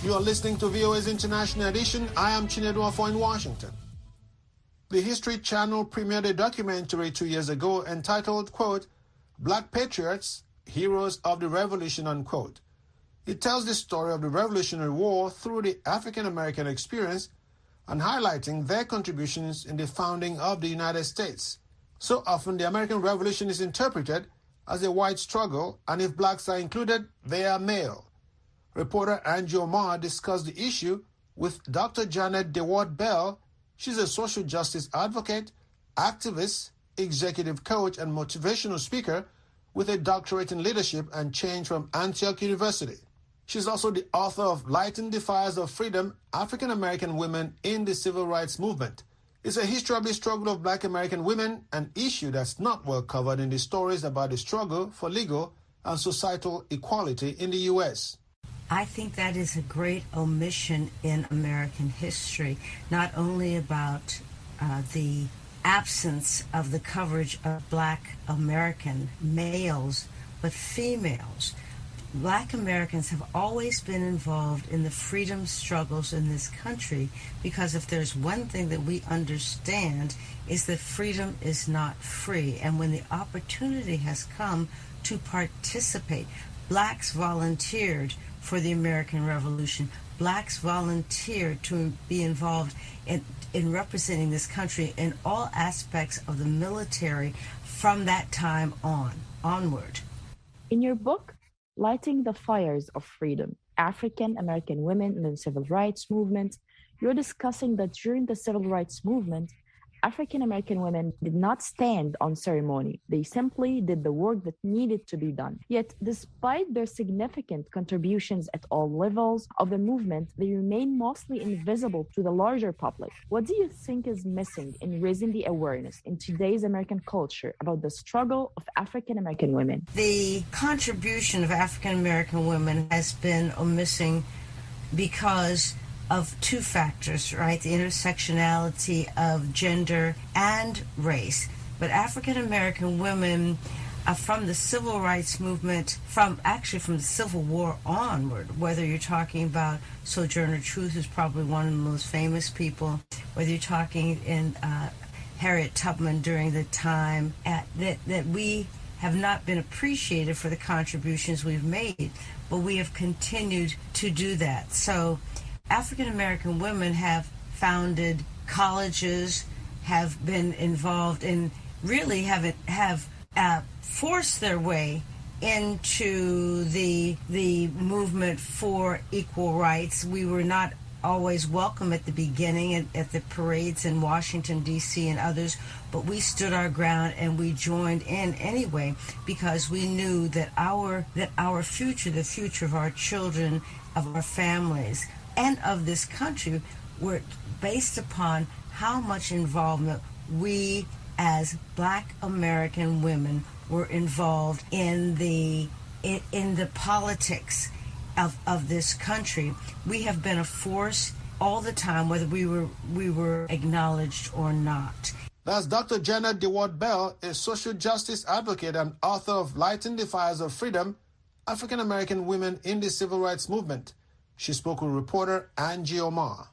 You are listening to VOA's International Edition. I am Chinedu Afo in Washington. The History Channel premiered a documentary 2 years ago entitled, quote, Black Patriots, Heroes of the Revolution, unquote. It tells the story of the Revolutionary War through the African-American experience and highlighting their contributions in the founding of the United States. So often the American Revolution is interpreted as a white struggle, and if blacks are included, they are male. Reporter Angie Omar discussed the issue with Dr. Dewart Bell. She's a social justice advocate, activist, executive coach, and motivational speaker with a doctorate in leadership and change from Antioch University. She's also the author of Lighting the Fires of Freedom, African American Women in the Civil Rights Movement. It's a history of the struggle of Black American women, an issue that's not well covered in the stories about the struggle for legal and societal equality in the U.S. I think that is a great omission in American history, not only about the absence of the coverage of Black American males, but females. Black Americans have always been involved in the freedom struggles in this country, because if there's one thing that we understand is that freedom is not free. And when the opportunity has come to participate, blacks volunteered for the American Revolution. Blacks volunteered to be involved in representing this country in all aspects of the military from that time onward. In your book, Lighting the Fires of Freedom, African American Women in the Civil Rights Movement, you're discussing that during the Civil Rights Movement, African American women did not stand on ceremony. They simply did the work that needed to be done. Yet, despite their significant contributions at all levels of the movement, they remain mostly invisible to the larger public. What do you think is missing in raising the awareness in today's American culture about the struggle of African American women? The contribution of African American women has been missing because of two factors, right? The intersectionality of gender and race. But African American women from the civil rights movement, from the Civil War onward, whether you're talking about Sojourner Truth, who's probably one of the most famous people, whether you're talking in Harriet Tubman during the time that we have not been appreciated for the contributions we've made, but we have continued to do that. So African American women have founded colleges, have been involved in, really have forced their way into the movement for equal rights. We were not always welcome at the beginning at the parades in Washington, D.C. and others, but we stood our ground and we joined in anyway, because we knew that our future, the future of our children, of our families, and of this country were based upon how much involvement we as Black American women were involved in the politics of this country. We have been a force all the time, whether we were acknowledged or not. That's Dr. Dewart Bell, a social justice advocate and author of Lighting the Fires of Freedom, African American Women in the Civil Rights Movement. She spoke with reporter Angie Omar.